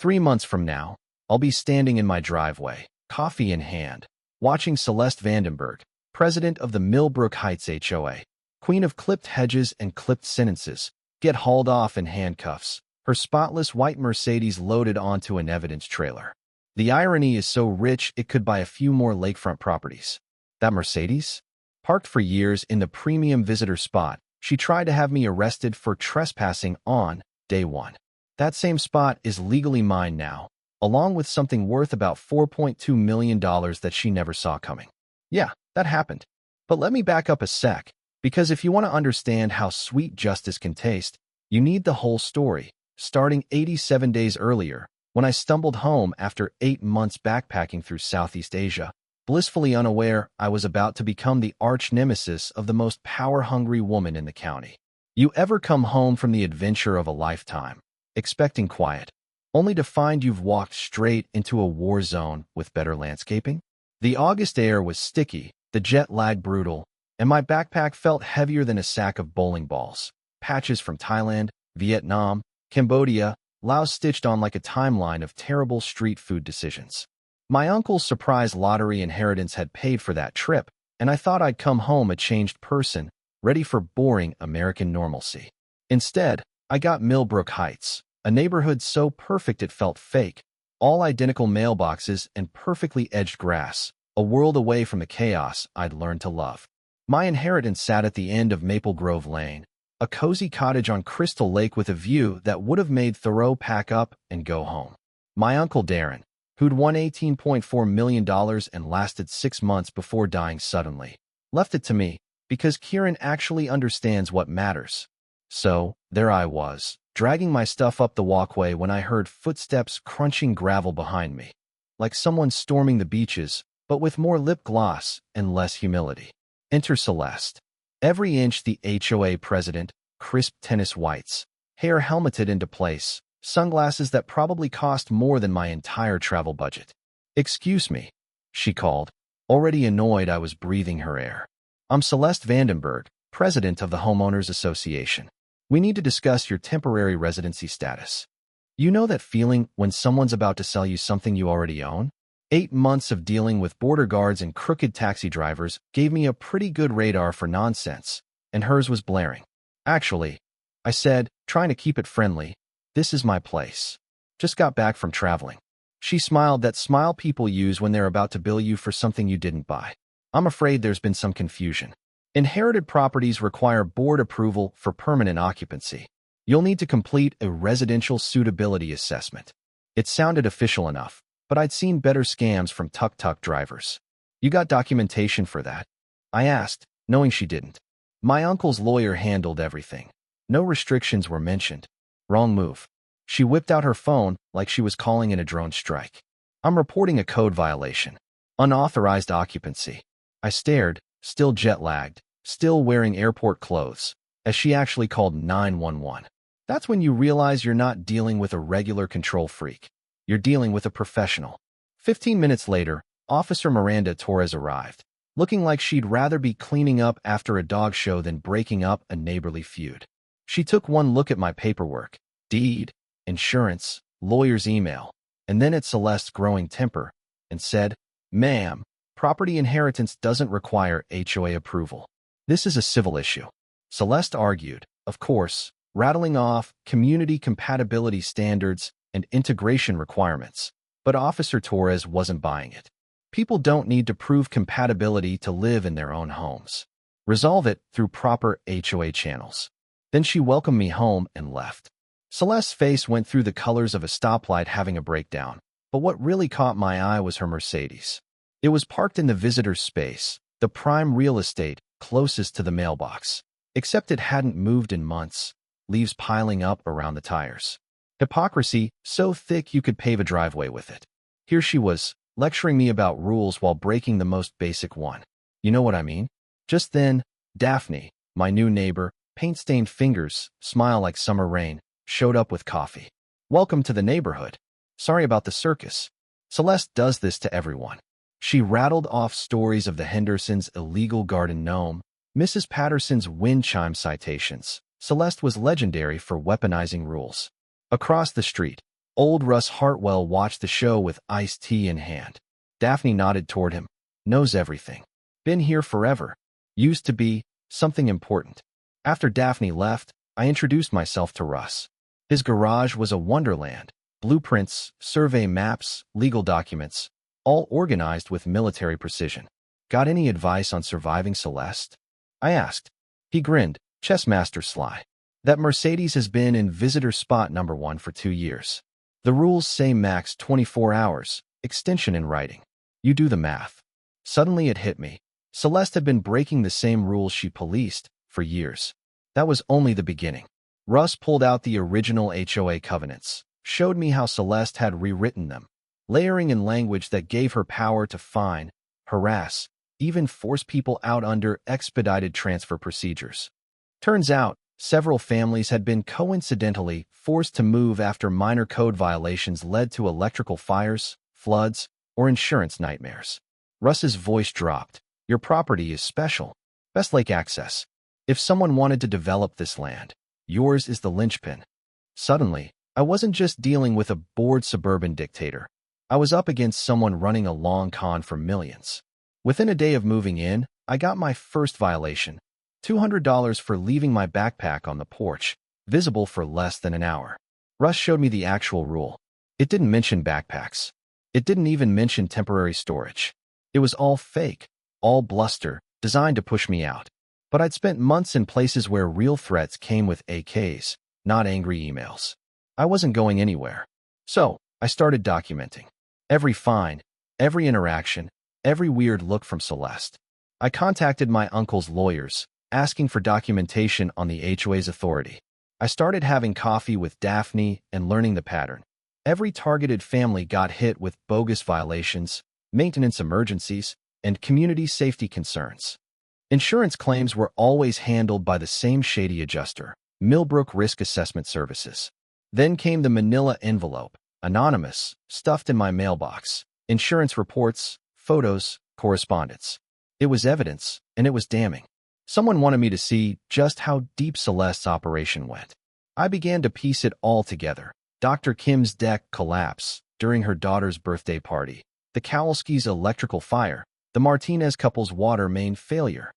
3 months from now, I'll be standing in my driveway, coffee in hand, watching Celeste Vandenberg, president of the Millbrook Heights HOA, queen of clipped hedges and clipped sentences, get hauled off in handcuffs, her spotless white Mercedes loaded onto an evidence trailer. The irony is so rich it could buy a few more lakefront properties. That Mercedes? Parked for years in the premium visitor spot, she tried to have me arrested for trespassing on day one. That same spot is legally mine now, along with something worth about $4.2 million that she never saw coming. Yeah, that happened. But let me back up a sec, because if you want to understand how sweet justice can taste, you need the whole story, starting 87 days earlier, when I stumbled home after 8 months backpacking through Southeast Asia, blissfully unaware I was about to become the arch-nemesis of the most power-hungry woman in the county. You ever come home from the adventure of a lifetime, expecting quiet, only to find you've walked straight into a war zone with better landscaping? The August air was sticky, the jet lag brutal, and my backpack felt heavier than a sack of bowling balls. Patches from Thailand, Vietnam, Cambodia, Laos stitched on like a timeline of terrible street food decisions. My uncle's surprise lottery inheritance had paid for that trip, and I thought I'd come home a changed person, ready for boring American normalcy. Instead, I got Millbrook Heights, a neighborhood so perfect it felt fake, all identical mailboxes and perfectly edged grass, a world away from the chaos I'd learned to love. My inheritance sat at the end of Maple Grove Lane, a cozy cottage on Crystal Lake with a view that would have made Thoreau pack up and go home. My uncle Darren, who'd won $18.4 million and lasted 6 months before dying suddenly, left it to me because Kieran actually understands what matters. So, there I was, dragging my stuff up the walkway when I heard footsteps crunching gravel behind me, like someone storming the beaches, but with more lip gloss and less humility. Enter Celeste. Every inch the HOA president, crisp tennis whites, hair helmeted into place, sunglasses that probably cost more than my entire travel budget. "Excuse me," she called, already annoyed I was breathing her air. "I'm Celeste Vandenberg, president of the Homeowners Association. We need to discuss your temporary residency status." You know that feeling when someone's about to sell you something you already own? 8 months of dealing with border guards and crooked taxi drivers gave me a pretty good radar for nonsense, and hers was blaring. "Actually," I said, trying to keep it friendly, "this is my place. Just got back from traveling." She smiled, that smile people use when they're about to bill you for something you didn't buy. "I'm afraid there's been some confusion. Inherited properties require board approval for permanent occupancy. You'll need to complete a residential suitability assessment." It sounded official enough, but I'd seen better scams from tuk-tuk drivers. "You got documentation for that?" I asked, knowing she didn't. My uncle's lawyer handled everything. No restrictions were mentioned. Wrong move. She whipped out her phone like she was calling in a drone strike. "I'm reporting a code violation. Unauthorized occupancy." I stared, still jet-lagged, still wearing airport clothes, as she actually called 911. That's when you realize you're not dealing with a regular control freak. You're dealing with a professional. 15 minutes later, Officer Miranda Torres arrived, looking like she'd rather be cleaning up after a dog show than breaking up a neighborly feud. She took one look at my paperwork, deed, insurance, lawyer's email, and then at Celeste's growing temper, and said, "Ma'am, property inheritance doesn't require HOA approval. This is a civil issue." Celeste argued, of course, rattling off community compatibility standards and integration requirements, but Officer Torres wasn't buying it. People don't need to prove compatibility to live in their own homes. Resolve it through proper HOA channels. Then she welcomed me home and left. Celeste's face went through the colors of a stoplight having a breakdown, but what really caught my eye was her Mercedes. It was parked in the visitor's space, the prime real estate closest to the mailbox, except it hadn't moved in months, leaves piling up around the tires. Hypocrisy so thick you could pave a driveway with it. Here she was, lecturing me about rules while breaking the most basic one. You know what I mean? Just then, Daphne, my new neighbor, paint-stained fingers, smile like summer rain, showed up with coffee. "Welcome to the neighborhood. Sorry about the circus." Celeste does this to everyone. She rattled off stories of the Hendersons' illegal garden gnome, Mrs. Patterson's wind chime citations. Celeste was legendary for weaponizing rules. Across the street, Old Russ Hartwell watched the show with iced tea in hand. Daphne nodded toward him. Knows everything. Been here forever. Used to be something important. After Daphne left, I introduced myself to Russ. His garage was a wonderland. Blueprints, survey maps, legal documents, all organized with military precision. Got any advice on surviving Celeste? I asked. He grinned, chessmaster sly. That Mercedes has been in visitor spot number 1 for 2 years. The rules say max 24 hours, extension in writing. You do the math. Suddenly it hit me. Celeste had been breaking the same rules she policed for years. That was only the beginning. Russ pulled out the original HOA covenants, showed me how Celeste had rewritten them, layering in language that gave her power to fine, harass, even force people out under expedited transfer procedures. Turns out, several families had been coincidentally forced to move after minor code violations led to electrical fires, floods, or insurance nightmares. Russ's voice dropped. Your property is special. Best lake access. If someone wanted to develop this land, yours is the linchpin. Suddenly, I wasn't just dealing with a bored suburban dictator. I was up against someone running a long con for millions. Within a day of moving in, I got my first violation. $200 for leaving my backpack on the porch, visible for less than an hour. Russ showed me the actual rule. It didn't mention backpacks. It didn't even mention temporary storage. It was all fake, all bluster, designed to push me out. But I'd spent months in places where real threats came with AKs, not angry emails. I wasn't going anywhere. So, I started documenting. Every fine, every interaction, every weird look from Celeste. I contacted my uncle's lawyers, asking for documentation on the HOA's authority. I started having coffee with Daphne and learning the pattern. Every targeted family got hit with bogus violations, maintenance emergencies, and community safety concerns. Insurance claims were always handled by the same shady adjuster, Millbrook Risk Assessment Services. Then came the manila envelope, anonymous, stuffed in my mailbox. Insurance reports, photos, correspondence. It was evidence, and it was damning. Someone wanted me to see just how deep Celeste's operation went. I began to piece it all together. Dr. Kim's deck collapse during her daughter's birthday party, the Kowalski's electrical fire, the Martinez couple's water main failure.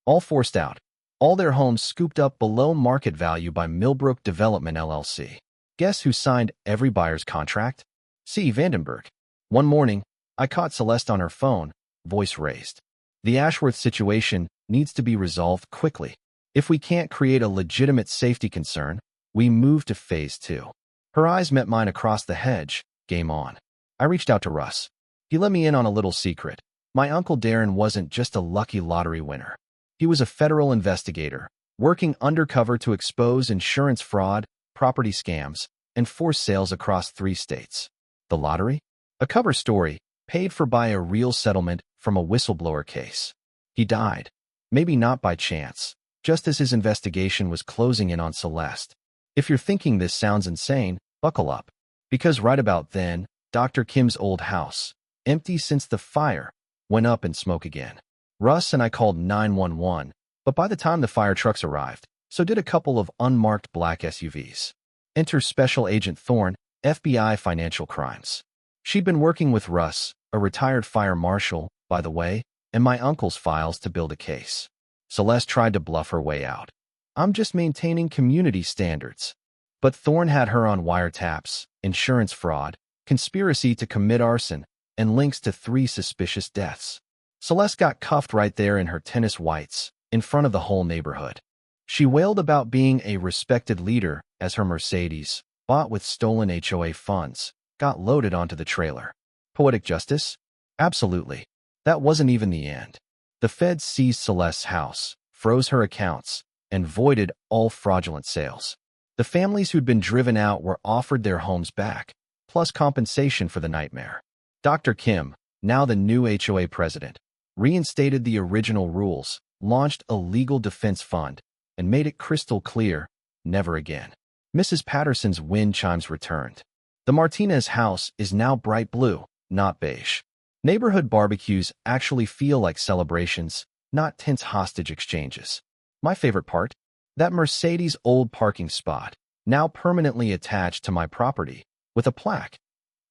All forced out. All their homes scooped up below market value by Millbrook Development LLC. Guess who signed every buyer's contract? C. Vandenberg. One morning, I caught Celeste on her phone, voice raised. The Ashworth situation needs to be resolved quickly. If we can't create a legitimate safety concern, we move to phase 2. Her eyes met mine across the hedge. Game on. I reached out to Russ. He let me in on a little secret. My Uncle Darren wasn't just a lucky lottery winner. He was a federal investigator, working undercover to expose insurance fraud, property scams, and forced sales across 3 states. The lottery? A cover story, paid for by a real settlement from a whistleblower case. He died. Maybe not by chance, just as his investigation was closing in on Celeste. If you're thinking this sounds insane, buckle up. Because right about then, Dr. Kim's old house, empty since the fire, went up in smoke again. Russ and I called 911, but by the time the fire trucks arrived, so did a couple of unmarked black SUVs. Enter Special Agent Thorne, FBI Financial Crimes. She'd been working with Russ, a retired fire marshal, by the way, and my uncle's files to build a case. Celeste tried to bluff her way out. I'm just maintaining community standards. But Thorne had her on wiretaps, insurance fraud, conspiracy to commit arson, and links to 3 suspicious deaths. Celeste got cuffed right there in her tennis whites, in front of the whole neighborhood. She wailed about being a respected leader as her Mercedes, bought with stolen HOA funds, got loaded onto the trailer. Poetic justice? Absolutely. That wasn't even the end. The feds seized Celeste's house, froze her accounts, and voided all fraudulent sales. The families who'd been driven out were offered their homes back, plus compensation for the nightmare. Dr. Kim, now the new HOA president, reinstated the original rules, launched a legal defense fund, and made it crystal clear, never again. Mrs. Patterson's wind chimes returned. The Martinez house is now bright blue, not beige. Neighborhood barbecues actually feel like celebrations, not tense hostage exchanges. My favorite part? That Mercedes old parking spot, now permanently attached to my property, with a plaque,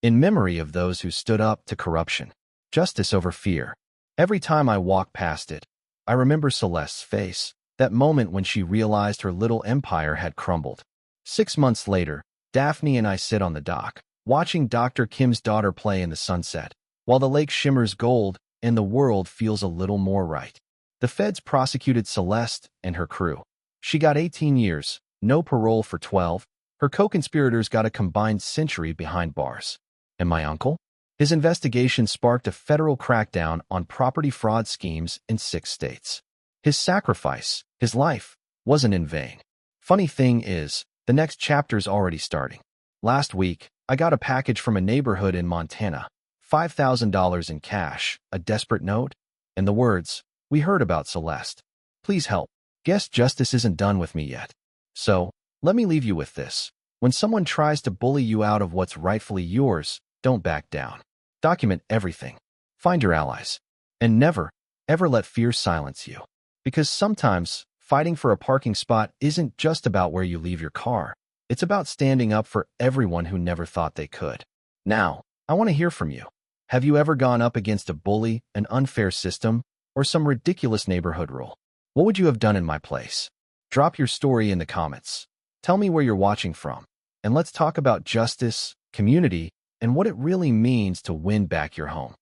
in memory of those who stood up to corruption. Justice over fear. Every time I walk past it, I remember Celeste's face, that moment when she realized her little empire had crumbled. 6 months later, Daphne and I sit on the dock, watching Dr. Kim's daughter play in the sunset, while the lake shimmers gold and the world feels a little more right. The feds prosecuted Celeste and her crew. She got 18 years, no parole for 12. Her co-conspirators got a combined century behind bars. And my uncle? His investigation sparked a federal crackdown on property fraud schemes in 6 states. His sacrifice, his life, wasn't in vain. Funny thing is, the next chapter's already starting. Last week, I got a package from a neighborhood in Montana. $5,000 in cash, a desperate note, and the words, "We heard about Celeste. Please help." Guess justice isn't done with me yet. So, let me leave you with this. When someone tries to bully you out of what's rightfully yours, don't back down. Document everything. Find your allies. And never, ever let fear silence you. Because sometimes, fighting for a parking spot isn't just about where you leave your car. It's about standing up for everyone who never thought they could. Now, I want to hear from you. Have you ever gone up against a bully, an unfair system, or some ridiculous neighborhood rule? What would you have done in my place? Drop your story in the comments. Tell me where you're watching from. And let's talk about justice, community, and what it really means to win back your home.